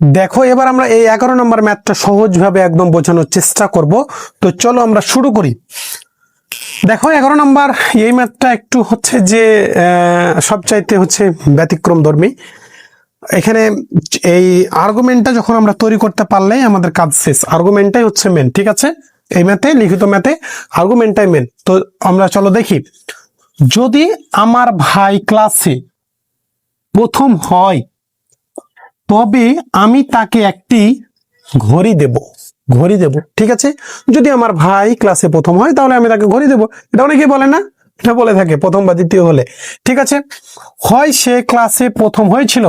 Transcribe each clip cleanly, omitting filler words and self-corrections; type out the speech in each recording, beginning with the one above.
দেখো এবার আমরা এই 11 নম্বর ম্যাথটা সহজভাবে একদম বোঝানোর চেষ্টা করব। তো চলো আমরা শুরু করি। দেখো 11 নম্বর এই ম্যাথটা একটু হচ্ছে যে সবচাইতে হচ্ছে ব্যতিক্রম ধর্মী। এখানে এই আর্গুমেন্টটা যখন আমরা তৈরি করতে পারলেই আমাদের কাজ শেষ। আর্গুমেন্টটাই হচ্ছে মেন, ঠিক আছে? এই ম্যাথে, লিখিত ম্যাথে আর্গুমেন্টটাই মেন। তো আমরা চলো দেখি, যদি আমার ভাই ক্লাসে প্রথম হয় তবে আমি তাকে একটি ঘড়ি দেব। ঘড়ি দেব, ঠিক আছে? যদি আমার ভাই ক্লাসে প্রথম হয় তাহলে আমি তাকে ঘড়ি দেব। এটা অনেকেই বলে না, এটা বলে থাকে প্রথম বা দ্বিতীয় হলে, ঠিক আছে? হয় সে ক্লাসে প্রথম হয়েছিল,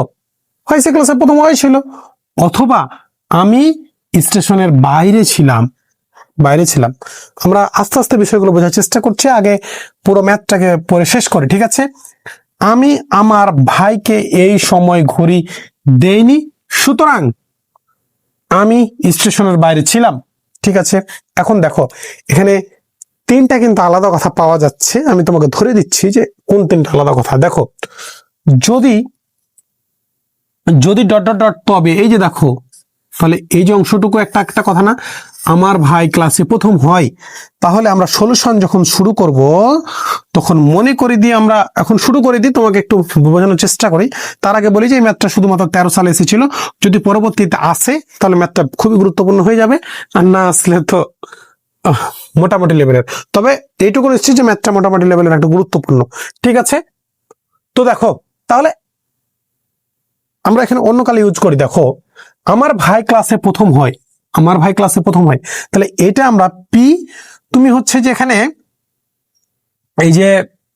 হয় সে ক্লাসে প্রথম হয়েছিল, অথবা আমি স্টেশনের বাইরে ছিলাম। আমরা আস্তে আস্তে বিষয়গুলো বোঝার চেষ্টা করছি, আগে পুরো ম্যাথটাকে পড়ে শেষ করে, ঠিক আছে? আমি আমার ভাইকে এই সময় ঘড়ি দেইনি, সুতরাং আমি স্টেশনের বাইরে ছিলাম, ঠিক আছে? এখন দেখো এখানে তিনটা কিন্তু আলাদা কথা পাওয়া যাচ্ছে। আমি তোমাকে ধরে দিচ্ছি যে কোন তিনটা আলাদা কথা। দেখো, যদি যদি ডট ডট ডট তবে, এই যে দেখো, তাহলে এই যে অংশটুকু একটা একটা কথা না, আমার ভাই ক্লাসে প্রথম হয়, তাহলে আমরা সলিউশন যখন শুরু করব তখন মনে করে দিয়ে আমরা এখন শুরু করে দিই, তোমাকে একটু বোঝানোর চেষ্টা করি। তার আগে বলি যে এই ম্যাথটা শুধুমাত্র 13 সালে এসেছিল। যদি পরবর্তীতে আসে তাহলে ম্যাথটা খুবই গুরুত্বপূর্ণ হয়ে যাবে, আর না আসলে তো মোটামুটি লেভেলের। তবে এইটুকু নিশ্চিত যে ম্যাথটা মোটামুটি লেভেলের একটা গুরুত্বপূর্ণ, ঠিক আছে? তো দেখো, তাহলে আমরা এখানে অন্য কালে ইউজ করি। দেখো, আমার ভাই ক্লাসে প্রথম হয়, আমার ভাই ক্লাসে প্রথম হয়, তাহলে এটা আমরা পি, তুমি হচ্ছে যে এখানে এই যে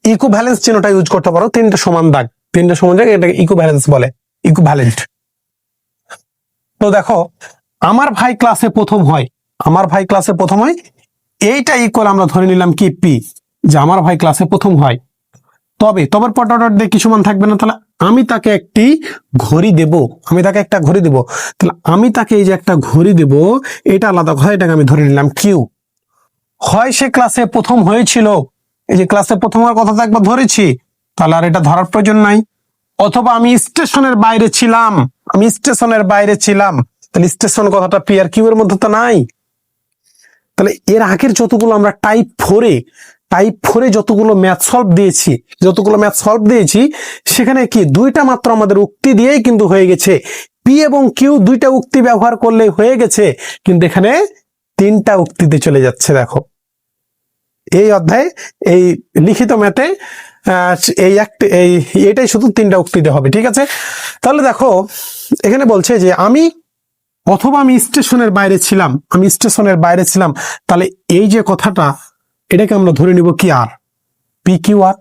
ইকুভ্যালেন্স চিহ্নটা ইউজ করতে পারো। তিনটা সমান দাগ, তিনটা সমান দাগ, এটাকে ইকুভ্যালেন্স বলে, ইকুভ্যালেন্ট। তো দেখো, আমার ভাই ক্লাসে প্রথম হয়, আমার ভাই ক্লাসে প্রথম হয়, এইটা ইকুয়াল আমরা ধরে নিলাম কি পি, যে আমার ভাই ক্লাসে প্রথম হয়। তবে তবের পর ডট দিয়ে কিছু মান থাকবে না, তাহলে আমি তাকে একটি ঘড়ি দেব, আমি তাকে একটা ঘড়ি দেব। তাহলে আমি তাকে এই যে একটা ঘড়ি দেব, এটা আলাদা কথা, এটাকে আমি ধরে নিলাম কিউ। হয় সে ক্লাসে প্রথম হয়েছিল, এই যে ক্লাসে প্রথম হওয়ার কথা তো একবার ধরেছি, তাহলে আর এটা ধরার প্রয়োজন নাই। অথবা আমি স্টেশনের বাইরে ছিলাম, আমি স্টেশনের বাইরে ছিলাম, তাহলে স্টেশন কথাটা পি আর কিউ এর মধ্যে তো নাই। তাহলে এর আগের যতগুলো আমরা টাইপ ফোরে যতগুলো ম্যাথ সলভ দিয়েছি সেখানে কি দুইটা মাত্র আমাদের উক্তি দিয়েই কিন্তু হয়ে গেছে। পি এবং কিউ দুইটা উক্তি ব্যবহার করলে হয়ে গেছে, কিন্তু এখানে তিনটা উক্তিতে চলে যাচ্ছে। দেখো, এই অধ্যায়ে এই লিখিত ম্যাথে এইটাই শুধু তিনটা উক্তিতে হবে, ঠিক আছে? তাহলে দেখো এখানে বলছে যে আমি, অথবা আমি স্টেশনের বাইরে ছিলাম, আমি স্টেশনের বাইরে ছিলাম, তাহলে এই যে কথাটা, এটাকে আমরা ধরে নিব কি আর, পি কিউ আর।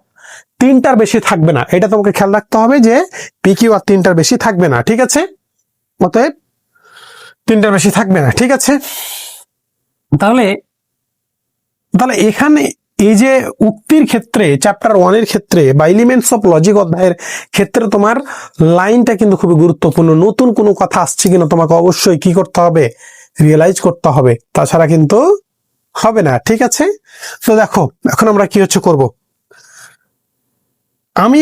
তিনটার বেশি থাকবে না, এটা তোমাকে খেয়াল রাখতে হবে যে পি কিউ আর তিনটার বেশি থাকবে না, ঠিক আছে? অতএব তিনটার বেশি থাকবে না, ঠিক আছে? তাহলে তাহলে এখানে এই যে উক্তির ক্ষেত্রে, চ্যাপ্টার 1 এর ক্ষেত্রে বা এলিমেন্টস অফ লজিক অধ্যায়ের ক্ষেত্রে তোমার লাইনটা কিন্তু খুবই গুরুত্বপূর্ণ। নতুন কোনো কথা আসছে কিনা তোমাকে অবশ্যই কি করতে হবে, রিয়েলাইজ করতে হবে, তাছাড়া কিন্তু হবে না, ঠিক আছে? তো দেখো এখন আমরা কি হচ্ছে করব, আমি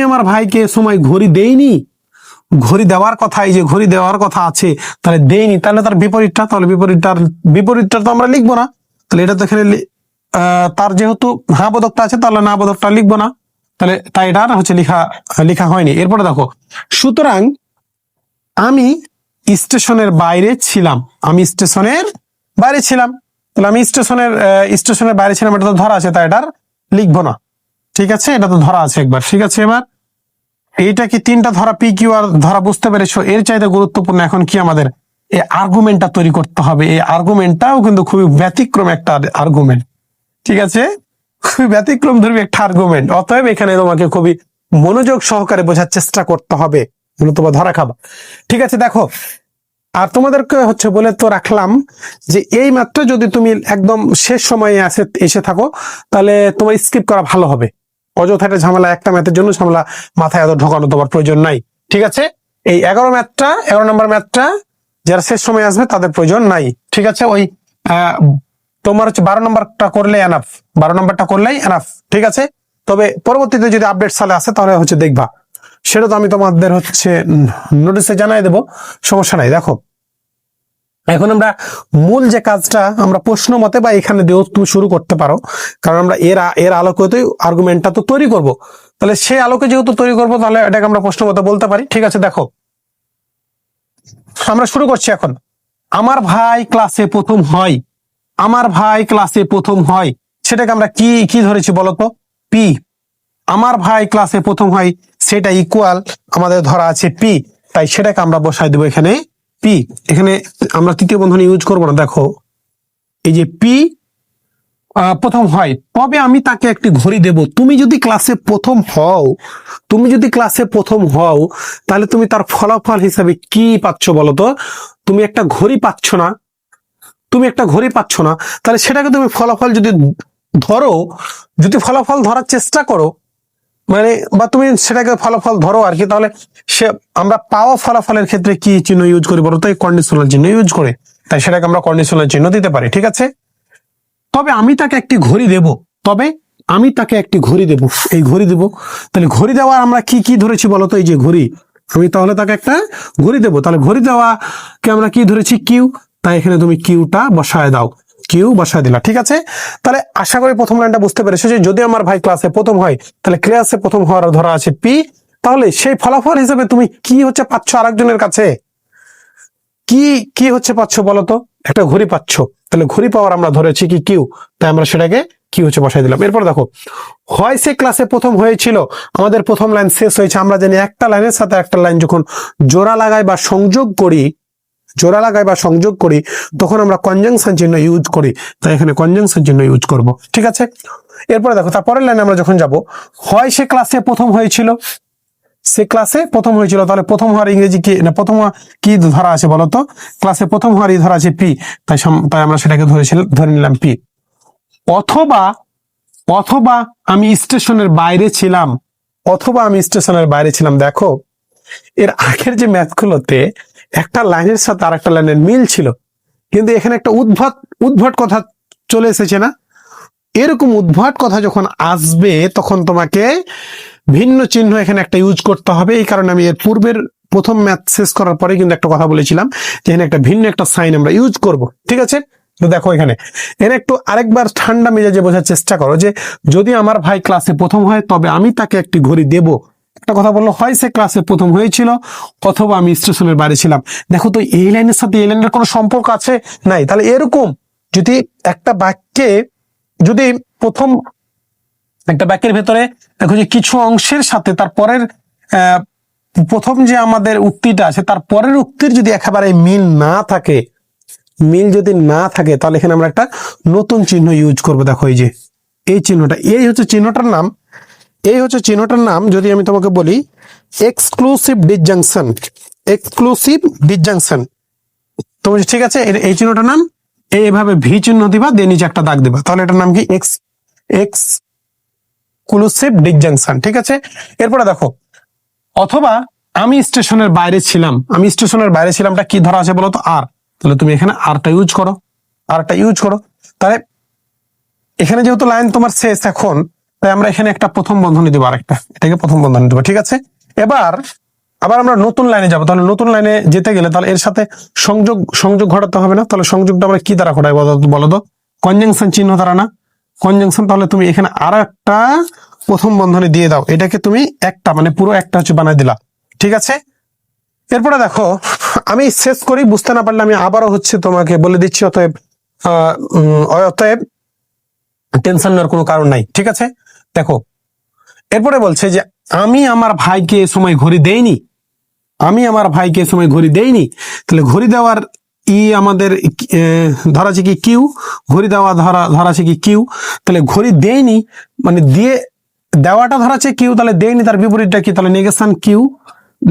আমার ভাইকে সময় ঘড়ি দেইনি, ঘড়ি দেওয়ার কথা, এই যে ঘড়ি দেওয়ার কথা আছে, তাহলে দেইনি, তাহলে তার বিপরীতটা, তাহলে বিপরীতটা তো আমরা লিখবো না, তাহলে এটা তো এখানে তার যেহেতু হ্যাঁ বোধকটা আছে, তাহলে না বোধকটা লিখবো না, তাহলে তাই এটা হচ্ছে লেখা হয়নি। এরপরে দেখো, সুতরাং আমি স্টেশনের বাইরে ছিলাম, আমি স্টেশনের বাইরে ছিলাম, তাহলে আমি স্টেশনের বাইরে ছিলাম, এটা তো ধরা আছে, তাই এটা লিখবো না, ঠিক আছে? এটা তো ধরা আছে একবার, ঠিক আছে? এবার এইটা কি তিনটা ধরা, পি কিউ আর ধরা বুঝতে পেরেছো? এর চাইতে গুরুত্বপূর্ণ এখন কি আমাদের এই আর্গুমেন্টটা তৈরি করতে হবে। এই আর্গুমেন্টটাও কিন্তু খুবই ব্যতিক্রম একটা আর্গুমেন্ট, ঠিক আছে? খুবই ব্যতিক্রম ধর্মী একটা আর্গুমেন্ট। অতএব এখানে তোমাকে খুবই মনোযোগ সহকারে বোঝার চেষ্টা করতে হবে, তোমার ধরা খাবা, ঠিক আছে? দেখো, আর তোমাদেরকে হচ্ছে বলে তো রাখলাম যে এই মাত্র যদি তুমি একদম শেষ সময়ে এসে থাকো তাহলে তোমার স্কিপ করা ভালো হবে। অযথা একটা ঝামেলা, একটা ম্যাথের জন্য ঝামেলা মাথায় এত ঢোকানো তোমার প্রয়োজন নাই, ঠিক আছে? এই 11 নম্বর ম্যাথটা যারা শেষ সময় আসবে তাদের প্রয়োজন নাই, ঠিক আছে? ওই তোমার হচ্ছে 12 নম্বরটা করলে এনাফ, 12 নম্বরটা করলেই এনাফ, ঠিক আছে? তবে পরবর্তীতে যদি আপডেট সালে আসে তাহলে হচ্ছে দেখবা সেটা তো আমি তোমাদের হচ্ছে নোটিশে জানাই দেবো, সমস্যা নাই। দেখো এখন আমরা মূল যে কাজটা আমরা প্রশ্ন মতে বা এখানে দিয়েও তুমি শুরু করতে পারো, কারণ আমরা এর আলোকেতেই আর্গুমেন্টটা তো তৈরি করব। তাহলে সেই আলোকে যেহেতু তৈরি করবো, তাহলে এটাকে আমরা প্রশ্ন মতে বলতে পারি। ঠিক আছে, দেখো আমরা শুরু করছি এখন। আমার ভাই ক্লাসে প্রথম হয়, আমার ভাই ক্লাসে প্রথম হয়, সেটাকে আমরা কি কি ধরেছি বলতো? পি। আমার ভাই ক্লাসে প্রথম হয় সেটা ইকুয়াল আমাদের ধরা আছে পি, তাই সেটাকে আমরা বসাই দেবো এখানে পি। এখানে আমরা তৃতীয় বন্ধনী ইউজ করবো না। দেখো এই যে পি প্রথম হয়, তবে আমি তাকে একটি ঘড়ি দেব। তুমি যদি ক্লাসে প্রথম হও, তুমি যদি ক্লাসে প্রথম হও, তাহলে তুমি তার ফলাফল হিসাবে কি পাচ্ছ বলতো? তুমি একটা ঘড়ি পাচ্ছ না, তুমি একটা ঘড়ি পাচ্ছ না, তাহলে সেটাকে তুমি ফলাফল যদি ধরো, যদি ফলাফল ধরার চেষ্টা করো, মানে বা তুমি সেটাকে ফলাফল ধরো আর কি, তাহলে সে আমরা পাওয়া ফলাফলের ক্ষেত্রে কি চিহ্ন ইউজ করি বলো তো? এই কন্ডিশনাল চিহ্ন ইউজ করে, তাই সেটাকে আমরা কন্ডিশনাল চিহ্ন দিতে পারি। ঠিক আছে, তবে আমি তাকে একটি ঘড়ি দেব, তবে আমি তাকে একটি ঘড়ি দেব, এই ঘড়ি দেব। তাহলে ঘড়ি দেওয়ার আমরা কি কি ধরেছি বলতো? এই যে ঘড়ি, আমি তাহলে তাকে একটা ঘড়ি দেব, তাহলে ঘড়ি দেওয়াকে আমরা কি ধরেছি? কিউ। তাই এখানে তুমি কিউটা বসায় দাও, কিউ বসায় দিলা। ঠিক আছে, তাহলে আশা করি প্রথম লাইনটা বুঝতে পেরেছো যে যদি আমার ভাই ক্লাসে প্রথম হয়, তাহলে ক্লাসে প্রথম হওয়ার ধরা আছে পি, তাহলে সেই ফলাফল হিসেবে তুমি কি হচ্ছে পাচ্ছ আরেকজনের কাছে? কি কি হচ্ছে পাচ্ছ বলতো? একটা ঘড়ি পাচ্ছ, তাহলে ঘড়ি পাওয়ার আমরা ধরেছি কি কিউ, তাই আমরা সেটাকে কি হচ্ছে বসাই দিলাম। এরপর দেখো, হয় সে ক্লাসে প্রথম হয়েছিল, আমাদের প্রথম লাইন শেষ হয়েছে। আমরা জানি একটা লাইনের সাথে একটা লাইন যখন জোড়া লাগাই বা সংযোগ করি, জোড়া লাগাই বা সংযোগ করি, তখন আমরা কনজাংশন চিহ্ন ইউজ করি, তাই এখানে কনজাংশন চিহ্ন ইউজ করব। ঠিক আছে, এরপরে দেখো তারপরের লাইনে আমরা যখন যাব, হয় সে ক্লাসে প্রথম হয়েছিল, সে ক্লাসে প্রথম হয়েছিল, তাহলে প্রথম হওয়ার ইংরেজি কি না প্রথম কি ধরা আছে বলতো? ক্লাসে প্রথম হওয়ারই ধরা আছে পি, তাই তাই আমরা সেটাকে ধরে নিলাম পি। অথবা, অথবা আমি স্টেশনের বাইরে ছিলাম, অথবা আমি স্টেশনের বাইরে ছিলাম। দেখো এর আগের যে ম্যাথগুলোতে একটা লাইনের সাথে আর একটা লাইনের মিল ছিল, কিন্তু এখানে একটা উদ্ভট উদ্ভট কথা চলে এসেছে না? এরকম উদ্ভট কথা যখন আসবে, তখন তোমাকে ভিন্ন চিহ্ন এখানে একটা ইউজ করতে হবে। এই কারণে আমি এর পূর্বের প্রথম ম্যাথ শেষ করার পরে কিন্তু একটা কথা বলেছিলাম যে এখানে একটা ভিন্ন একটা সাইন আমরা ইউজ করব। ঠিক আছে, তো দেখো এখানে একটু আরেকবার ঠান্ডা মেজাজে বোঝার চেষ্টা করো যে যদি আমার ভাই ক্লাসে প্রথম হয়, তবে আমি তাকে একটি ঘড়ি দেব। একটা কথা বললো, হয় সে ক্লাসে প্রথম হয়েছিল, অথবা আমি স্টেশনের বাইরে ছিলাম। দেখো তো এই লাইনের সাথে এই লাইনের কোনো সম্পর্ক আছে? নাই। তাহলে এরকম যদি একটা বাক্যে, যদি প্রথম একটা বাক্যের ভেতরে দেখো যে কিছু অংশের সাথে তার পরের প্রথম যে আমাদের উক্তিটা আছে, তার পরের উক্তির যদি একেবারে মিল না থাকে, মিল যদি না থাকে, তাহলে এখানে আমরা একটা নতুন চিহ্ন ইউজ করব। দেখো এই যে এই চিহ্নটা, এই হচ্ছে চিহ্নটার নাম, এই হচ্ছে চিহ্নটার নাম। যদি আমি তোমাকে বলি এক্সক্লুসিভ ডিসজাংশন, এক্সক্লুসিভ ডিসজাংশন, তো ঠিক আছে, এই চিহ্নটার নাম এইভাবে ভি চিহ্ন দিবা, দিয়ে নিচে একটা দাগ দিবা, তাহলে এটার নাম কি এক্সক্লুসিভ ডিসজাংশন। ঠিক আছে, এরপরে দেখো, অথবা আমি স্টেশনের বাইরে ছিলাম, আমি স্টেশনের বাইরে ছিলামটা কি ধরা আছে বলতো? আর। তাহলে তুমি এখানে আরটা ইউজ করো, আরটা ইউজ করো। তাহলে এখানে যেহেতু লাইন তোমার শেষ এখন, তাই আমরা এখানে একটা প্রথম বন্ধনী দেবো, আরেকটা, এটাকে প্রথম বন্ধনী দেবো। ঠিক আছে, এবার আবার আমরা নতুন লাইনে যাব। তাহলে নতুন লাইনে যেতে গেলে তাহলে এর সাথে সংযোগ সংযোগ ঘটাতে হবে না? তাহলে সংযোগটা আমরা কি দ্বারা ঘটাই বলো তো? কনজাংশন চিহ্ন দ্বারা না? কনজাংশন। তাহলে তুমি এখানে আরো একটা প্রথম বন্ধনী দিয়ে দাও, এটাকে তুমি একটা মানে পুরো একটা হচ্ছে বানাই দিলা। ঠিক আছে, এরপরে দেখো আমি শেষ করি, বুঝতে না পারলে আমি আবারও হচ্ছে তোমাকে বলে দিচ্ছি। অতএব অতএব টেনশন নেওয়ার কোনো কারণ নাই। ঠিক আছে, দেখো এরপরে বলছে যে আমি আমার ভাইকে এ সময় ঘড়ি দেইনি, আমি আমার ভাইকে এ সময় ঘড়ি দেইনি। তাহলে ঘড়ি দেওয়ার আমাদের ধরা আছে কি কিউ, ঘড়ি দেওয়া ধরা আছে কি কিউ। তাহলে ঘড়ি দেয়নি মানে দিয়ে দেওয়াটা ধরা আছে কিউ, তাহলে দেয়নি তার বিপরীতটা কি? তাহলে নেগেশন কিউ,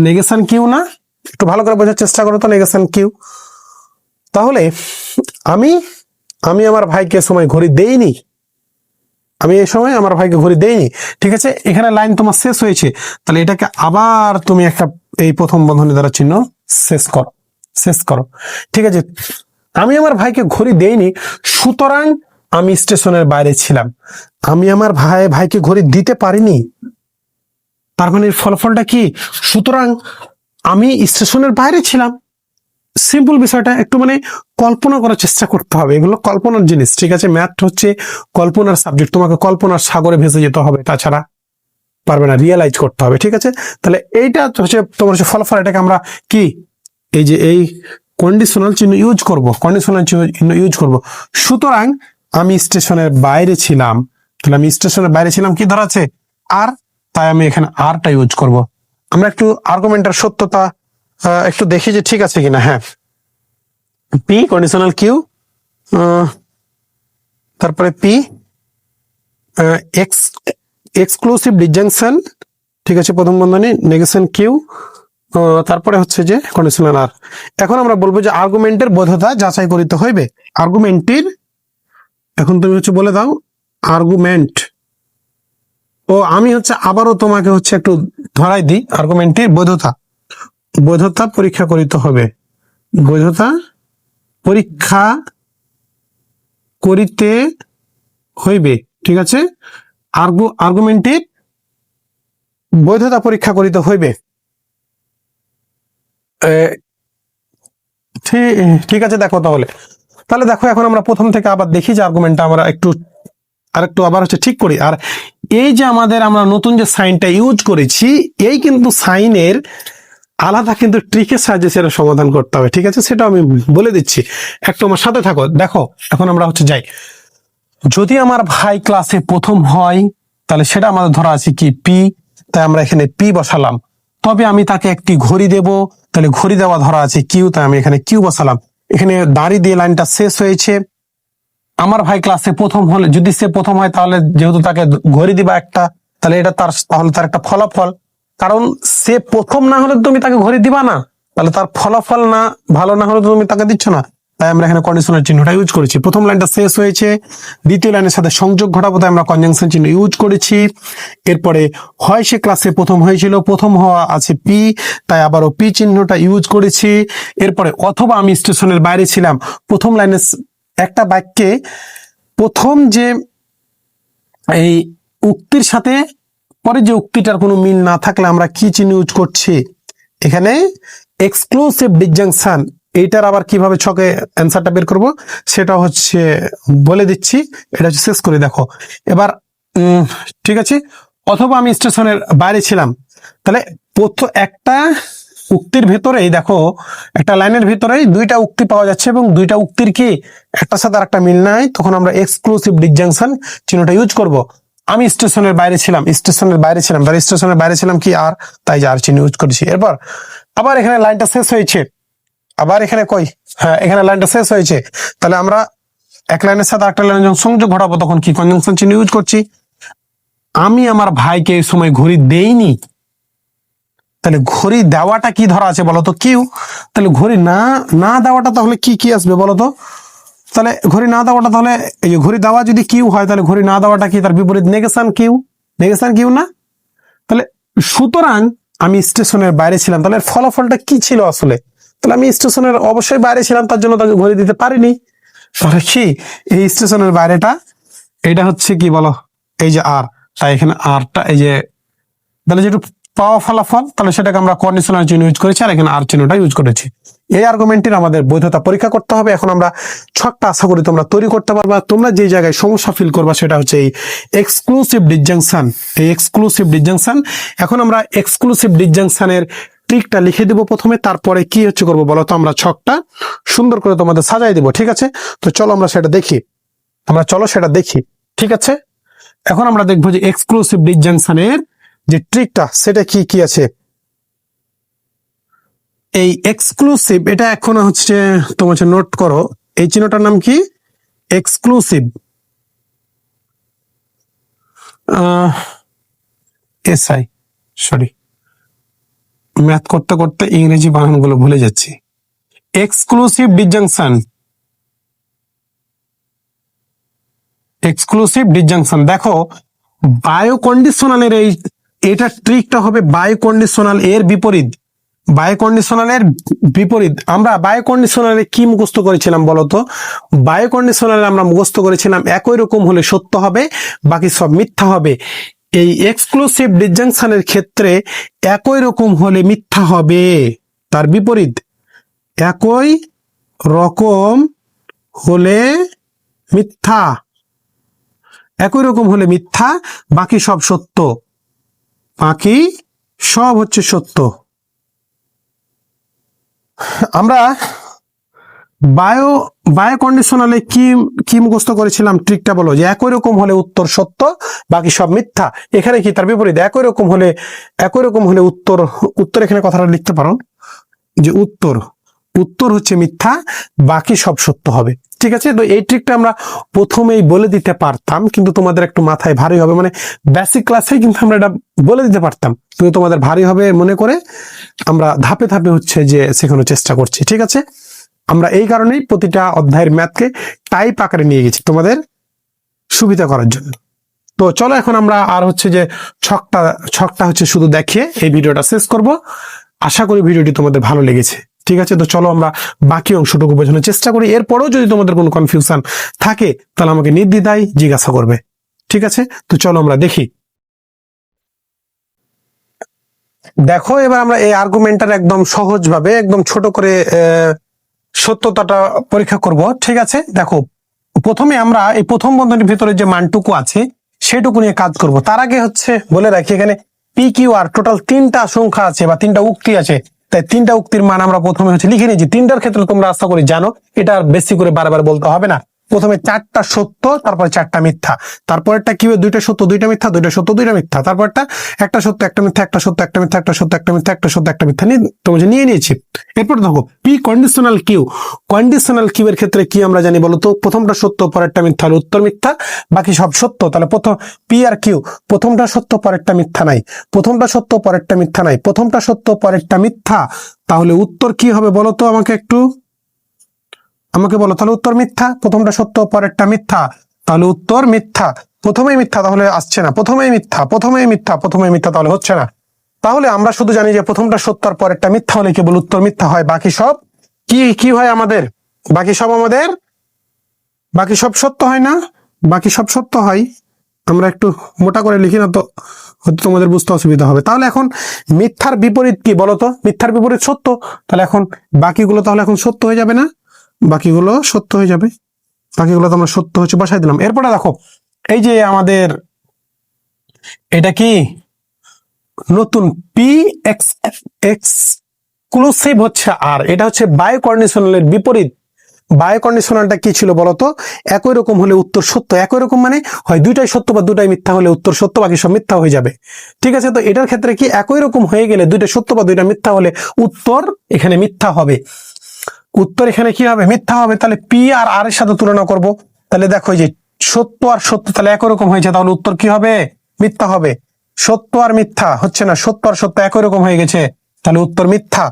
নেগেশন কিউ না? একটু ভালো করে বোঝার চেষ্টা করো তো, নেগেশন কিউ। তাহলে আমি আমি আমার ভাইকে সময় ঘড়ি দেইনি, আমি এই সময় আমার ভাইকে ঘড়ি দেইনি। ঠিক আছে, এখানে লাইন তোমার শেষ হয়েছে, তাহলে এটাকে আবার তুমি একটা এই প্রথম বন্ধনী দ্বারা চিহ্ন শেষ করো, শেষ করো। ঠিক আছে, আমি আমার ভাইকে ঘড়ি দেইনি, সুতরাং আমি স্টেশনের বাইরে ছিলাম। আমি আমার ভাইকে ঘড়ি দিতে পারিনি, তার মানে এর ফলাফলটা কি? সুতরাং আমি স্টেশনের বাইরে ছিলাম। সিম্পল বিষয়টা একটু মানে কল্পনা করার চেষ্টা করতে হবে, এগুলো কল্পনার জিনিস, ঠিক আছে? ম্যাথ হচ্ছে কল্পনার সাবজেক্ট, তোমাকে কল্পনার সাগরে ভেসে যেতে হবে, তাছাড়া পারবে না, রিয়েলাইজ করতে হবে, ঠিক আছে? তাহলে এইটা হচ্ছে তোমার হচ্ছে ফলাফল। এটাকে আমরা কি এই যে এই কন্ডিশনাল চিহ্ন ইউজ করব, কন্ডিশনাল চিহ্ন ইউজ করব। সুতরাং আমি স্টেশনের বাইরে ছিলাম, তাহলে আমি স্টেশনের বাইরে ছিলাম কি ধরা আছে? আর, তাই আমি এখানে আরটা ইউজ করব। আমরা একটু আর্গুমেন্টের সত্যতা একটু দেখি যে ঠিক আছে কিনা। হ্যাঁ, পি কন্ডিশনাল কিউ, তারপরে পি এক্স এক্সক্লুসিভ ডিসজাংশন, ঠিক আছে, প্রথম বন্ধনী নেগেশন কিউ, তারপরে হচ্ছে যে কন্ডিশনাল আর। এখন আমরা বলবো যে আর্গুমেন্টের বৈধতা যাচাই করিতে হইবে। আর্গুমেন্টের, এখন তুমি হচ্ছে বলে দাও আর্গুমেন্ট। ও আমি হচ্ছে আবারও তোমাকে হচ্ছে একটু ধরাই দিই, আর্গুমেন্টের বৈধতা, বৈধতা পরীক্ষা করিতে হবে, বৈধতা পরীক্ষা করিতে হইবে, ঠিক আছে? আর্গুমেন্টের বৈধতা পরীক্ষা করিতে হইবে। ঠিক আছে, দেখো তাহলে তাহলে দেখো এখন আমরা প্রথম থেকে আবার দেখি যে আর্গুমেন্টটা আমরা আরেকটু আবার হচ্ছে ঠিক করি। আর এই যে আমরা নতুন যে সাইনটা ইউজ করেছি, এই কিন্তু সাইনের আলাদা কিন্তু ট্রিকের সাহায্যে সেটা সমাধান করতে হবে, ঠিক আছে? সেটা আমি বলে দিচ্ছি, একটু আমার সাথে থাকো। দেখো এখন আমরা হচ্ছে যাই, যদি আমার ভাই ক্লাসে প্রথম হয় তাহলে সেটা আমাদের ধরা আছে কি পি, তাই আমরা এখানে পি বসালাম। তবে আমি তাকে একটি ঘড়ি দেব, তাহলে ঘড়ি দেওয়া ধরা আছে কিউ, তাই আমি এখানে কিউ বসালাম। এখানে দাঁড়ি দিয়ে লাইনটা শেষ হয়েছে। আমার ভাই ক্লাসে প্রথম হলে, যদি সে প্রথম হয় তাহলে যেহেতু তাকে ঘড়ি দিবা একটা, তাহলে এটা তাহলে তার একটা ফলাফল, কারণ সে প্রথম না হলে তুমি তাকে ঘড়ি দিবা না, তাহলে তার ফলাফল না ভালো না হলে তুমি তাকে দিচ্ছ না। তাই আমরা এখানে কন্ডিশনাল চিহ্নটা ইউজ করেছি। প্রথম লাইনটা শেষ হয়েছে, দ্বিতীয় লাইনের সাথে সংযোগ ঘটাবো, তাই আমরা কনজাংশন চিহ্ন ইউজ করেছি। এরপরে হয় সে ক্লাসে প্রথম হয়েছিল, প্রথম হওয়া আছে পি, তাই আবারও পি চিহ্নটা ইউজ করেছি। এরপরে অথবা আমি স্টেশনের বাইরে ছিলাম, প্রথম লাইনে একটা বাক্যে প্রথম যে এই উক্তির সাথে পরে যে উক্তিটার কোনো মিল না থাকলে আমরা কি চিহ্ন ইউজ করছি? এখানে এক্সক্লুসিভ ডিসজাংশন। এইটার আবার কিভাবে ছকে অ্যান্সারটা বের করব সেটা হচ্ছে বলে দিচ্ছি, এটা হচ্ছে শেষ করে দেখো এবার। ঠিক আছে, অথবা আমি স্টেশনের বাইরে ছিলাম, তাহলে একটা উক্তির ভেতরেই দেখো, একটা লাইনের ভিতরেই দুইটা উক্তি পাওয়া যাচ্ছে এবং দুইটা উক্তির কি একটার সাথে আরেকটা মিল নাই, তখন আমরা এক্সক্লুসিভ ডিসজাংশন চিহ্নটা ইউজ করব। আমি স্টেশনের বাইরে ছিলাম, স্টেশনের বাইরে ছিলাম, তাহলে স্টেশনের বাইরে ছিলাম কি আর, তাই যে আর চিহ্ন ইউজ করেছি। এরপর আবার এখানে লাইনটা শেষ হয়েছে, আবার এখানে হ্যাঁ এখানে লাইনটা শেষ হয়েছে, তাহলে আমরা এক লাইনের সাথে আরেকটা লাইনের যখন সংযোগ ঘটাবো তখন কি কনজাংশন চিহ্ন ইউজ করছি। আমি আমার ভাইকে এই সময় ঘড়ি দেইনি, তাহলে ঘড়ি দেওয়াটা কি ধরা আছে বলতো? কিউ। তাহলে ঘড়ি না দেওয়াটা তাহলে কি আসবে বলতো? তাহলে ঘড়ি না দেওয়াটা, তাহলে এই যে ঘড়ি দেওয়া যদি কিউ হয় তাহলে ঘড়ি না দেওয়াটা কি? তার বিপরীত নেগেশন কিউ, নেগেশন কিউ না? তাহলে সুতরাং আমি স্টেশনের বাইরে ছিলাম, তাহলে ফলাফলটা কি ছিল আসলে? তাহলে আমি স্টেশনের অবশ্যই বাইরে ছিলাম, তার জন্য তাকে ঘড়ি দিতে পারিনি। তাহলে কি এই স্টেশনের বাইরেটা এটা হচ্ছে কি বলো? এই যে আর, তাই এখানে আরটা এই যে, তাহলে যেটু পাওয়া ফলাফল, তাহলে সেটাকে আমরা কন্ডিশনাল চিহ্ন ইউজ করেছি আর এখানে আর চিহ্নটা ইউজ করেছি। এই আর্গুমেন্টের আমাদের বৈধতা পরীক্ষা করতে হবে। এখন আমরা ছকটা আশা করি তোমরা তৈরি করতে পারবা। তোমরা যে জায়গায় সমস্যা ফিল করবা সেটা হচ্ছে এই এক্সক্লুসিভ ডিসজাংশন, এই এক্সক্লুসিভ ডিসজাংশন। এখন আমরা এক্সক্লুসিভ ডিসজাংশনের ট্রিকটা লিখে দিব প্রথমে, তারপরে কি হচ্ছে করবো বলো তো? আমরা ছকটা সুন্দর করে তোমাদের সাজাই দিব, ঠিক আছে? তো চলো আমরা সেটা দেখি, ঠিক আছে? এখন আমরা দেখবো যে এক্সক্লুসিভ ডিসজাংশনের যে ট্রিকটা সেটা কি আছে। এই এক্সক্লুসিভ, এটা এখন হচ্ছে তোমার নোট করো, এই চিহ্নটার নাম কি? এক্সক্লুসিভ। সরি, ম্যাথ করতে করতে ইংরেজি বানানগুলো ভুলে যাচ্ছি। Exclusive disjunction, exclusive disjunction. দেখো বায়ো কন্ডিশনালের এটা ট্রিকটা হবে বায়ো কন্ডিশনাল এর বিপরীত, বায়ো কন্ডিশনালের বিপরীত। আমরা বায়ো কন্ডিশনালে কি মুখস্থ করেছিলাম বলতো? বায়ো কন্ডিশনালে আমরা মুখস্থ করেছিলাম একই রকম হলে সত্য হবে, বাকি সব মিথ্যা হবে। এই এক্সক্লুসিভ ডিসজাংশনের ক্ষেত্রে একই রকম হলে মিথ্যা হবে, তার বিপরীত একই রকম হলে মিথ্যা, একই রকম হলে মিথ্যা, বাকি সব সত্য, বাকি সব হচ্ছে সত্য। আমরা বায়ো কন্ডিশনালে কি মুখস্থ করেছিলাম? ট্রিকটা বলো যে একই রকম হলে উত্তর সত্য, বাকি সব মিথ্যা। এখানে কি তার বিপরীত, একই রকম হলে উত্তর এখানে কথাটা লিখতে পারো যে উত্তর হচ্ছে মিথ্যা, বাকি সব সত্য হবে। ঠিক আছে, তো এই ট্রিকটা আমরা প্রথমেই বলে দিতে পারতাম, কিন্তু তোমাদের একটু মাথায় ভারী হবে, মানে বেসিক ক্লাসে কিন্তু আমরা এটা বলে দিতে পারতাম, কিন্তু তোমাদের ভারী হবে মনে করে আমরা ধাপে ধাপে হচ্ছে যে শেখানোর চেষ্টা করছি। ঠিক আছে, আমরা এই কারণেই প্রতিটা অধ্যায়ের ম্যাথকে টাইপ আকারে নিয়ে গেছি তোমাদের সুবিধা করার জন্য। তো চলো এখন আমরা আর হচ্ছে যে ছকটা হচ্ছে শুধু দেখিয়ে এই ভিডিওটা শেষ করব। আশা করি ভিডিওটি তোমাদের ভালো লেগেছে। ঠিক আছে, তো চলো আমরা বাকি অংশটুকু বোঝানোর চেষ্টা করি। এরপরেও যদি তোমাদের কোনো কনফিউশন থাকে তাহলে আমাকে নির্দ্বিধায় জিজ্ঞাসা করবে। ঠিক আছে, তো চলো আমরা দেখি। দেখো এবার আমরা এই আর্গুমেন্টটার একদম সহজভাবে একদম ছোট করে সত্যতাটা পরীক্ষা করব। ঠিক আছে, দেখো প্রথমে আমরা এই প্রথম বন্ধনীর ভিতরে যে মানটুকু আছে সেটুকু নিয়ে কাজ করব। তার আগে হচ্ছে বলে রাখি, এখানে পি কিউ আর টোটাল 3টা সংখ্যা আছে বা 3টা উক্তি আছে, তাই 3টা উক্তির মান আমরা প্রথমে হচ্ছে লিখে নিয়েছি। 3টার ক্ষেত্রে তোমরা আশা করি জানো, এটা আর বেশি করে বারবার বলতে হবে না। প্রথমে 4টা সত্য, তারপরে 4টা মিথ্যা, তারপরটা কি হবে 2টা সত্য 2টা মিথ্যা, 2টা সত্য 2টা মিথ্যা, তারপরটা একটা সত্য একটা মিথ্যা, একটা সত্য একটা মিথ্যা, একটা সত্য একটা মিথ্যা, একটা সত্য একটা মিথ্যা তোমাকে নিয়ে নিয়েছি। এরপর দেখো পি কন্ডিশনাল কিউ এর ক্ষেত্রে কি আমরা জানি বলতো? প্রথমটা সত্য পরেরটা মিথ্যা হলে উত্তর মিথ্যা, বাকি সব সত্য। তাহলে প্রথম পি আর কিউ, প্রথমটা সত্য পরেরটা মিথ্যা নাই, প্রথমটা সত্য পরেরটা মিথ্যা নাই, প্রথমটা সত্য পরেরটা মিথ্যা, তাহলে উত্তর কি হবে বলতো? আমাকে বলো, তাহলে উত্তর মিথ্যা। প্রথমটা সত্য পরেরটা মিথ্যা, তাহলে উত্তর মিথ্যা। প্রথমেই মিথ্যা তাহলে আসছে না, প্রথমেই মিথ্যা তাহলে হচ্ছে না। তাহলে আমরা শুধু জানি যে প্রথমটা সত্য আর পরেরটা মিথ্যা হলে কেবল উত্তর মিথ্যা হয়, বাকি সব কি হয় আমাদের? বাকি সব সত্য হয় না? বাকি সব সত্য হয়। আমরা একটু মোটা করে লিখি না তো হয়তো তোমাদের বুঝতে অসুবিধা হবে। তাহলে এখন মিথ্যার বিপরীত কি বলতো? মিথ্যার বিপরীত সত্য। তাহলে এখন বাকিগুলো তাহলে এখন সত্য হয়ে যাবে না? বাকিগুলো সত্য হয়ে যাবে, বাকিগুলো তো আমরা সত্য হচ্ছে বসাই দিলাম। এরপরে দেখো এই যে আমাদের এটা কি নতুন পি এক্সক্লুসিভ হচ্ছে, আর এটা হচ্ছে বায়ো কন্ডিশনালের বিপরীত। বায়ো কন্ডিশনালটা কি ছিল বলতো? একই রকম হলে উত্তর সত্য। একই রকম মানে হয় 2টাই সত্য বা 2টাই মিথ্যা হলে উত্তর সত্য, বাকি সব মিথ্যা হয়ে যাবে। ঠিক আছে, তো এটার ক্ষেত্রে কি একই রকম হয়ে গেলে 2টা সত্য বা 2টা মিথ্যা হলে উত্তর এখানে মিথ্যা হবে, উত্তর এখানে কি হবে? মিথ্যা হবে। তাহলে পি আর আর এর সাথে তুলনা করব, তাহলে দেখো যে সত্য আর সত্য তাহলে একই রকম হয়েছে, তাহলে উত্তর কি হবে? মিথ্যা হবে। সত্য আর মিথ্যা হচ্ছে না, সত্য আর সত্য একই রকম হয়ে গেছে, তাহলে উত্তর মিথ্যা।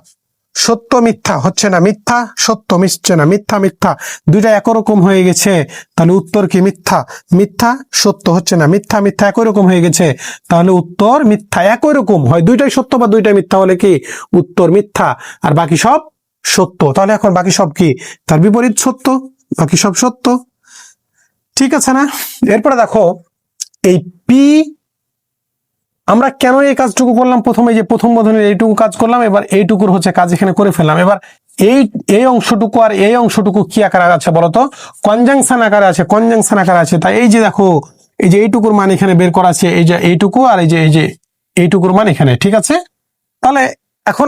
সত্য মিথ্যা হচ্ছে না, মিথ্যা সত্য মিশছে না, মিথ্যা মিথ্যা 2টা একই রকম হয়ে গেছে, তাহলে উত্তর কি? মিথ্যা। মিথ্যা সত্য হচ্ছে না, মিথ্যা মিথ্যা একই রকম হয়ে গেছে, তাহলে উত্তর মিথ্যা। একই রকম হয় 2টাই সত্য বা 2টাই মিথ্যা হলে কি? উত্তর মিথ্যা, আর বাকি সব সত্য। তাহলে এখন বাকি সব কি? তার বিপরীত সত্য, বাকি সব সত্য। ঠিক আছে না? এরপরে দেখো এই পি, আমরা কেন এই কাজটুকু করলাম? প্রথমে যে প্রথম বন্ধনীর এইটুকু কাজ করলাম, এবার এইটুকুর হচ্ছে কাজ এখানে করে ফেললাম। এবার এই অংশটুকু আর এই অংশটুকু কি আকারে আছে বলতো? কনজাংশন আকারে আছে, কনজাংশন আকারে আছে। তাই এই যে দেখো এই যে এইটুকুর মান এখানে বের করা আছে, এই যে এইটুকু আর এই যে এইটুকুর মান এখানে। ঠিক আছে, তাহলে এখন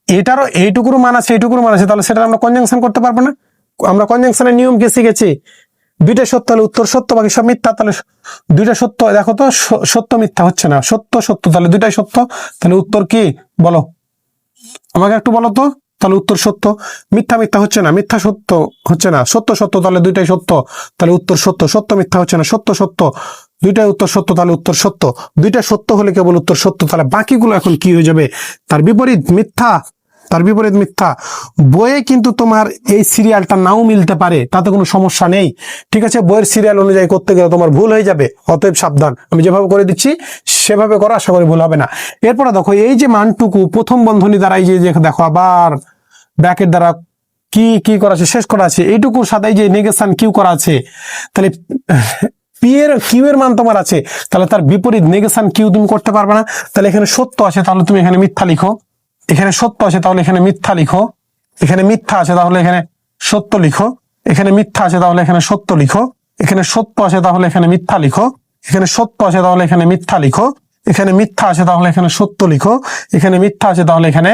এটারও এইটুকুর মান আছে, এইটুকুর মান আছে, তাহলে সেটা আমরা কনজাংশন করতে পারবো না। আমরা কনজাংশনের নিয়ম কি শিখেছি? 2টা সত্য হলে উত্তর সত্য, বাকি সব মিথ্যা। তাহলে 2টা সত্য, দেখো তো সত্য মিথ্যা হচ্ছে না, সত্য সত্য, তাহলে 2টাই সত্য, তাহলে উত্তর কি বলো? আমাকে একটু বলো তো। তাহলে উত্তর সত্য। মিথ্যা মিথ্যা হচ্ছে না, মিথ্যা সত্য হচ্ছে না, সত্য সত্য, তাহলে 2টাই সত্য, তাহলে উত্তর সত্য। সত্য মিথ্যা হচ্ছে না, সত্য সত্য, 2টাই উত্তর সত্য, তাহলে উত্তর সত্য। 2টা সত্য হলে কেবল উত্তর সত্য, তাহলে বাকিগুলো এখন কি হয়ে যাবে? তার বিপরীত মিথ্যা, তার বিপরীত মিথ্যা। বইয়ে কিন্তু তোমার এই সিরিয়ালটা নাও মিলতে পারে, তাতে কোনো সমস্যা নেই। ঠিক আছে, বইয়ের সিরিয়াল অনুযায়ী করতে গেলে তোমার ভুল হয়ে যাবে, অতএব সাবধান। আমি যেভাবে করে দিচ্ছি সেভাবে করো, আশা করি ভুল হবে না। এরপরে দেখো এই যে মানটুকু প্রথম বন্ধনী দ্বারা এই যে দেখো আবার ব্র্যাকেট দ্বারা কি করা আছে? শেষ করা আছে। এইটুকুর সাথে এই যে নেগেশন কিউ করা আছে, তাহলে পি এর কিউ এর মান তোমার আছে, তাহলে তার বিপরীত নেগেশন কিউ তুমি করতে পারবে না। তাহলে এখানে সত্য আছে, তাহলে তুমি এখানে মিথ্যা লিখো। এখানে সত্য আছে, তাহলে এখানে মিথ্যা লিখো। এখানে মিথ্যা আছে, তাহলে এখানে সত্য লিখো। এখানে মিথ্যা আছে, তাহলে এখানে সত্য লিখো। এখানে সত্য আছে, তাহলে এখানে মিথ্যা লিখো। এখানে সত্য আছে, তাহলে এখানে মিথ্যা লিখো। এখানে মিথ্যা আছে, তাহলে এখানে সত্য লিখো। এখানে মিথ্যা আছে, তাহলে এখানে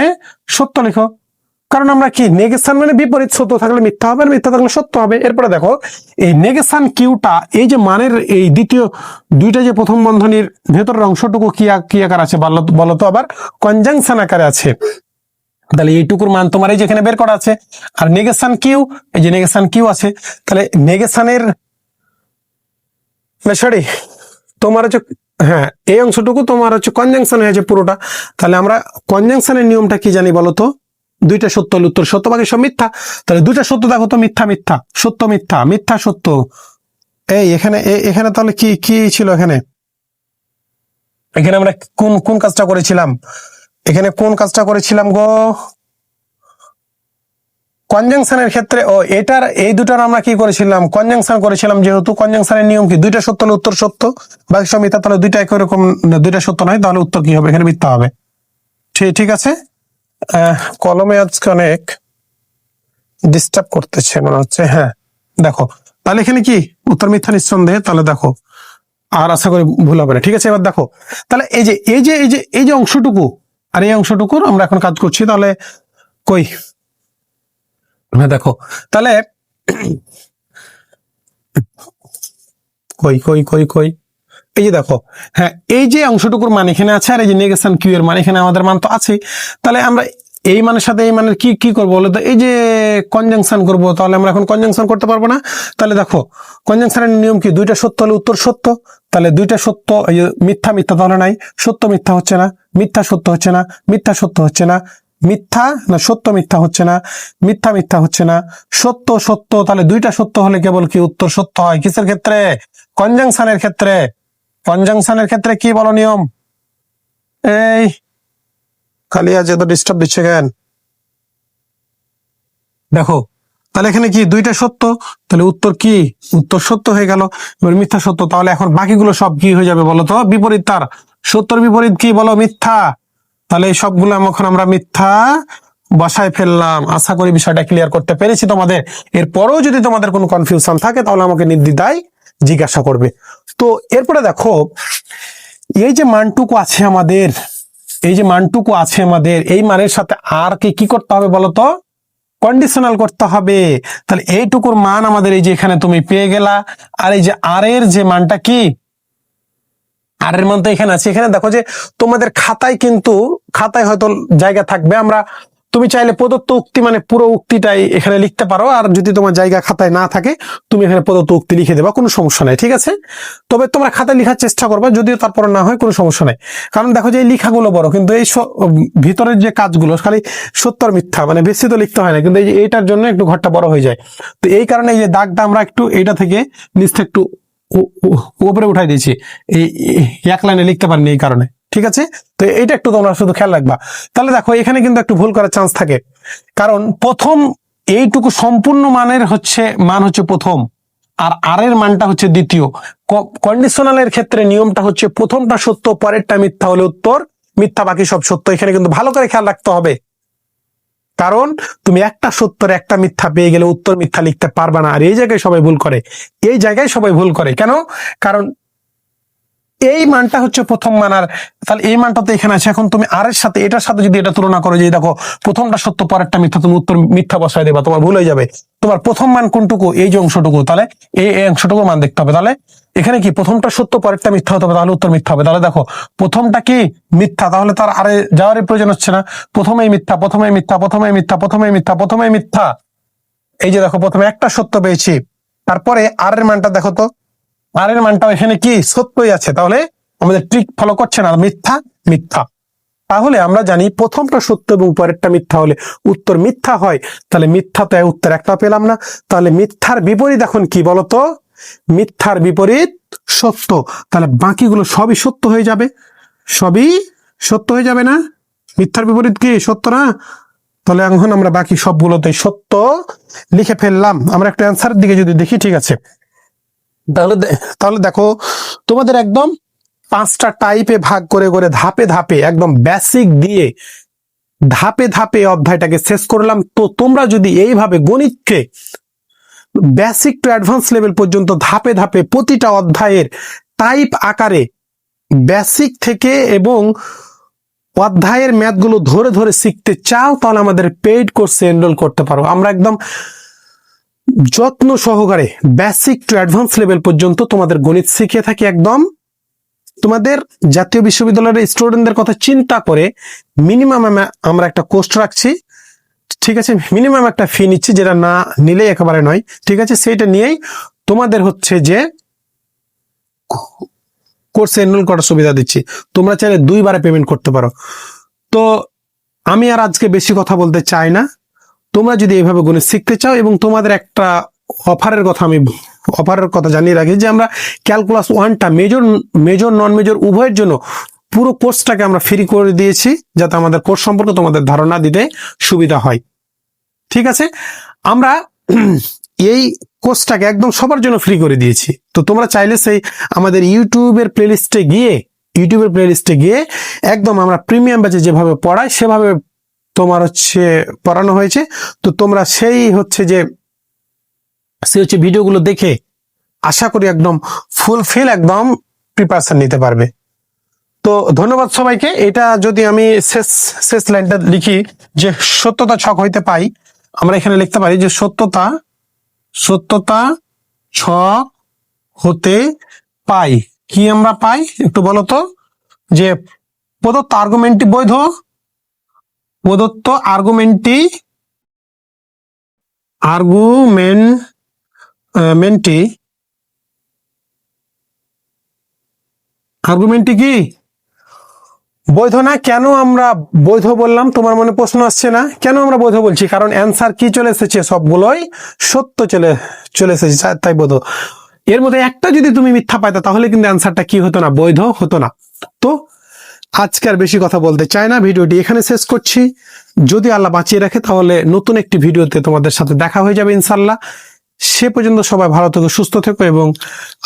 সত্য লিখো। কারণ আমরা কি নেগেশন মানে বিপরীত, সত্য থাকলে মিথ্যা হবে, আর মিথ্যা থাকলে সত্য হবে। এরপরে দেখো এই নেগেশন কিউটা, এই যে মানের এই দ্বিতীয় দুইটা যে প্রথম বন্ধনীর ভেতরের অংশটুকু কি আকার আছে বলো তো, আবার কনজাংশন আকারে আছে। তাহলে এইটুকুর মান তোমার এই যেখানে বের করা আছে। আর নেগেশন কিউ, এই যে নেগেশন কিউ আছে, তাহলে নেগেশনের সরি তোমার হচ্ছে, হ্যাঁ এই অংশটুকু তোমার হচ্ছে কনজাংশন হয়েছে পুরোটা। তাহলে আমরা কনজাংশনের নিয়মটা কি জানি বলো তো, দুইটা সত্য হলে উত্তর সত্য, বাকি সব মিথ্যা। তাহলে দুইটা সত্য দেখো তো, মিথ্যা মিথ্যা, সত্য মিথ্যা, মিথ্যা সত্য। এই এখানে তাহলে কি কি ছিল, এখানে আমরা কোন কাজটা করেছিলাম, এখানে কোন কাজটা করেছিলাম গো, কনজাংশনের ক্ষেত্রে এটার এই দুটার আমরা কি করেছিলাম, কনজাংশন করেছিলাম। যেহেতু কনজাংশনের নিয়ম কি, দুইটা সত্য হলে উত্তর সত্য, বাকি সব মিথ্যা। তাহলে দুইটা একই রকম, দুইটা সত্য নয়, তাহলে উত্তর কি হবে, এখানে মিথ্যা হবে। ঠিক আছে। কলমে আজকে অনেক ডিস্টার্ব করতেছে মনে হচ্ছে। হ্যাঁ দেখো, তাহলে এখানে কি উত্তর মিথ্যা নিঃসন্দেহে। তাহলে দেখো, আর আশা করি ভুল হবে না। ঠিক আছে, এবার দেখো তাহলে এই যে অংশটুকু আর এই অংশটুকুর আমরা এখন কাজ করছি। তাহলে কই, হ্যাঁ দেখো তাহলে কই কই কই কই এই যে দেখো, হ্যাঁ এই যে অংশটুকুর মান এখানে আছে, আর এই যে নেগেশন কিউ এর মান এখানে আমাদের মান তো আছে। তাহলে আমরা এই মানের সাথে এই মানের কি করবো বলো তো, এই যে কনজাংশন করবো। তাহলে আমরা এখন কনজাংশন করতে পারবো না। তাহলে দেখো কনজাংশনের নিয়ম কি, দুইটা সত্য হলে উত্তর সত্য। তাহলে দুইটা সত্য, এই যে মিথ্যা মিথ্যা তাহলে নাই, সত্য মিথ্যা হচ্ছে না, মিথ্যা সত্য হচ্ছে না, মিথ্যা সত্য হচ্ছে না, মিথ্যা না সত্য মিথ্যা হচ্ছে না, মিথ্যা মিথ্যা হচ্ছে না, সত্য সত্য। তাহলে দুইটা সত্য হলে কেবল কি উত্তর সত্য হয়, কিসের ক্ষেত্রে, কনজাংশনের ক্ষেত্রে। কনজাংশনের ক্ষেত্রে কি বলো নিয়ম, এই খালি আজ এত ডিস্টার্ব দিচ্ছে কেন, দেখো তাহলে এখানে কি দুইটা সত্য, তাহলে উত্তর কি, উত্তর সত্য হয়ে গেল। এবার মিথ্যা সত্য, তাহলে এখন বাকিগুলো সব কি হয়ে যাবে বলো তো, বিপরীত। তার সত্যর বিপরীত কি বলো, মিথ্যা। তাহলে এই সবগুলো এখন আমরা মিথ্যা বসায় ফেললাম। আশা করি বিষয়টা ক্লিয়ার করতে পেরেছি তোমাদের। এরপরেও যদি তোমাদের কোনো কনফিউশন থাকে তাহলে আমাকে নির্দ্বিধায় জিজ্ঞাসা করবে। তো এরপরে দেখো, এই যে মানটুকু আছে আমাদের, এই যে মানটুকু আছে আমাদের, এই মানের সাথে আর কে কি করতে হবে বলতো, কন্ডিশনাল করতে হবে। তাহলে এইটুকুর মান আমাদের এই যে এখানে তুমি পেয়ে গেলা। আর এই যে আর এর যে মানটা কি, আর এর মান তো এখানে আছে। এখানে দেখো যে তোমাদের খাতায় কিন্তু, খাতায় হয়তো জায়গা থাকবে, আমরা তুমি চাইলে প্রদত্ত উক্তি মানে পুরো উক্তিটাই এখানে লিখতে পারো। আর যদি তোমার জায়গা খাতায় না থাকে, তুমি এখানে প্রদত্ত উক্তি লিখে দেবা, কোনো সমস্যা নাই। ঠিক আছে, তবে তোমরা খাতায় লেখার চেষ্টা করবা, যদিও তারপর না হয় কোনো সমস্যা নাই। কারণ দেখো যে এই লেখাগুলো বড়, কিন্তু এই ভিতরের যে কাজগুলো খালি সত্য আর মিথ্যা, মানে বেশি তো লিখতে হয় না, কিন্তু এই যে এইটার জন্য একটু ঘরটা বড় হয়ে যায়। তো এই কারণে এই যে দাগটা আমরা একটু এইটা থেকে নিচে একটু উপরে উঠাই দিয়েছি, এই এক লাইনে লিখতে পারিনি এই কারণে। ঠিক আছে, তো এটা একটু তোমরা শুধু খেয়াল রাখবা। তাহলে দেখো এখানে কিন্তু একটু ভুল করার চান্স থাকে, কারণ প্রথম এইটুকু সম্পূর্ণ মানের মান হচ্ছে প্রথম, আর এর মানটা হচ্ছে দ্বিতীয়। কন্ডিশনালের ক্ষেত্রে নিয়মটা হচ্ছে প্রথমটা সত্য, পরেরটা মিথ্যা হলে উত্তর মিথ্যা, বাকি সব সত্য। এখানে কিন্তু ভালো করে খেয়াল রাখতে হবে, কারণ তুমি একটা সত্যর একটা মিথ্যা পেয়ে গেলে উত্তর মিথ্যা লিখতে পারবে না। আর এই জায়গায় সবাই ভুল করে, এই জায়গায় সবাই ভুল করে কেন, কারণ এই মানটা হচ্ছে প্রথম মান। আর তাহলে এই মানটা তো এখানে আছে, এখন তুমি আর এর সাথে এটার সাথে যদি এটা তুলনা করো, যে দেখো প্রথমটা সত্য পরেরটা মিথ্যা, তুমি উত্তর মিথ্যা বসায় দেবা, তোমার ভুল হয়ে যাবে। তোমার প্রথম মান কোনটুকু, এই যে অংশটুকু, তাহলে এই অংশটুকু মান দেখতে হবে। তাহলে এখানে কি প্রথমটা সত্য পরেরটা মিথ্যা হতে হবে, তাহলে উত্তর মিথ্যা হবে। তাহলে দেখো প্রথমটা কি মিথ্যা, তাহলে তার আরে যাওয়ারই প্রয়োজন হচ্ছে না, প্রথমেই মিথ্যা, প্রথমেই মিথ্যা, প্রথমেই মিথ্যা, প্রথমেই মিথ্যা, প্রথমেই মিথ্যা। এই যে দেখো প্রথমে একটা সত্য পেয়েছি, তারপরে আর এর মানটা দেখো তো, আর এর মানটাও এখানে কি সত্যই আছে, তাহলে আমাদের ট্রিক ফলো করছে না, মিথ্যা মিথ্যা। তাহলে আমরা জানি প্রথমটা সত্য এবং পরেরটা মিথ্যা হলে উত্তর মিথ্যা হয়। তাহলে মিথ্যা তো উত্তর একটা পেলাম না। তাহলে মিথ্যার বিপরীত এখন কি বলতো, মিথ্যার বিপরীত সত্য। তাহলে বাকিগুলো সবই সত্য হয়ে যাবে, সবই সত্য হয়ে যাবে না, মিথ্যার বিপরীত কি সত্য না। তাহলে এখন আমরা বাকি সবগুলোতে সত্য লিখে ফেললাম। আমরা একটা অ্যান্সারের দিকে যদি দেখি, ঠিক আছে তাহলে দেখো, তোমাদের একদম 5টা টাইপে ভাগ করে করে ধাপে ধাপে একদম বেসিক দিয়ে ধাপে ধাপে অধ্যায়টাকে শেষ করলাম। তো তোমরা যদি এইভাবে গণিতকে বেসিক টু অ্যাডভান্স লেভেল পর্যন্ত ধাপে ধাপে প্রতিটা অধ্যায়ের টাইপ আকারে বেসিক থেকে এবং অধ্যায়ের ম্যাথগুলো ধরে ধরে শিখতে চাও, তাহলে আমাদের পেইড কোর্সে এনরোল করতে পারো। আমরা একদম যত্ন সহকারে বেসিক টু অ্যাডভান্স লেভেল পর্যন্ত তোমাদের গণিত শিখিয়ে থাকি। একদম তোমাদের জাতীয় বিশ্ববিদ্যালয়ের স্টুডেন্টদের কথা চিন্তা করে মিনিমাম আমরা একটা কোর্স রাখছি, ঠিক আছে? মিনিমাম একটা ফি নিচ্ছি, যেটা না নিলে একেবারে নয়, ঠিক আছে? সেইটা নিয়েই তোমাদের হচ্ছে যে কোর্সে এনরোল করার সুবিধা দিচ্ছি। তোমরা চাইলে 2বারে পেমেন্ট করতে পারো। তো আমি আর আজকে বেশি কথা বলতে চাই না। তোমরা যদি এইভাবে গণিত শিখতে চাও, এবং তোমাদের একটা অফারের কথা জানিয়ে রাখি যে আমরা ক্যালকুলাস 1টা মেজর নন মেজর উভয়ের জন্য পুরো কোর্সটাকে আমরা ফ্রি করে দিয়েছি, যাতে আমাদের কোর্স সম্পর্কে তোমাদের ধারণা দিতে সুবিধা হয়, ঠিক আছে? আমরা এই কোর্সটাকে একদম সবার জন্য ফ্রি করে দিয়েছি। তো তোমরা চাইলে সেই আমাদের ইউটিউবের প্লেলিস্টে গিয়ে একদম আমরা প্রিমিয়াম ব্যাচে যেভাবে পড়াই সেভাবে তোমার হচ্ছে পড়ানো হয়েছে। তো তোমরা সেই ভিডিওগুলো দেখে আশা করি একদম ফুলফিল একদম প্রিপারেশন নিতে পারবে। তো ধন্যবাদ সবাইকে। এটা যদি আমি শেষ লাইনটা লিখি যে সত্যতা ছক হইতে পাই, আমরা এখানে লিখতে পারি যে সত্যতা ছক হতে পাই। কি আমরা পাই একটু বলো তো? যে প্রদত্ত আর্গুমেন্টটি বৈধ, আর্গুমেন্টটি কি বৈধ না? কেন আমরা বৈধ বললাম? তোমার মনে প্রশ্ন আসছে না? কেন আমরা বৈধ বলছি? কারণ অ্যান্সার কি চলে এসেছে? সবগুলোই সত্য চলে এসেছে, তাই বৈধ। এর মধ্যে একটা যদি তুমি মিথ্যা পাইতা, তাহলে কিন্তু অ্যান্সারটা কি হতো না? বৈধ হতো না। তো আজকে আর বেশি কথা বলতে চাই না, ভিডিওটি এখানে শেষ করছি। যদি আল্লাহ বাঁচিয়ে রাখে, তাহলে নতুন একটি ভিডিওতে তোমাদের সাথে দেখা হয়ে যাবে ইনশাল্লাহ। সে পর্যন্ত সবাই ভালো থেকো, সুস্থ থেকো, এবং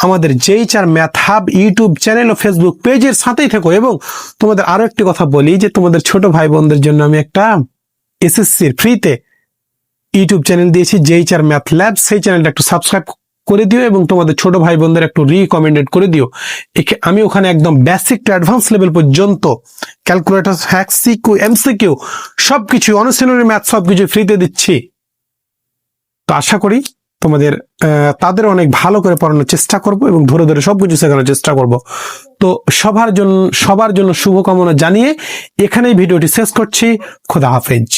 আমাদের JHR math hub YouTube channel ও ফেসবুক পেজের সাথেই থেকো। এবং তোমাদের আরো একটি কথা বলি যে তোমাদের ছোট ভাই বোনদের জন্য আমি একটা SSCর ফ্রিতে ইউটিউব চ্যানেল দিয়েছি, JHR ম্যাথ ল্যাব। সেই চ্যানেলটা একটু সাবস্ক্রাইব করে দিও এবং তোমাদের ছোট ভাই বোনদের একটু রিকমেন্ডেড করে দিও। আমি ওখানে একদম বেসিক টু অ্যাডভান্স লেভেল পর্যন্ত ক্যালকুলেটর, হ্যাক্স, সিকিউ, MCQ সবকিছু, অনুশীলনী ম্যাথ সবকিছু ফ্রিতে দিচ্ছি। তো আশা করি তাদের অনেক ভালো করে পড়ানোর চেষ্টা করব এবং ধরে ধরে সবকিছু শেখানোর চেষ্টা করব। তো সবার জন্য শুভকামনা জানিয়ে এখানেই ভিডিওটি শেষ করছি। খোদা হাফেজ।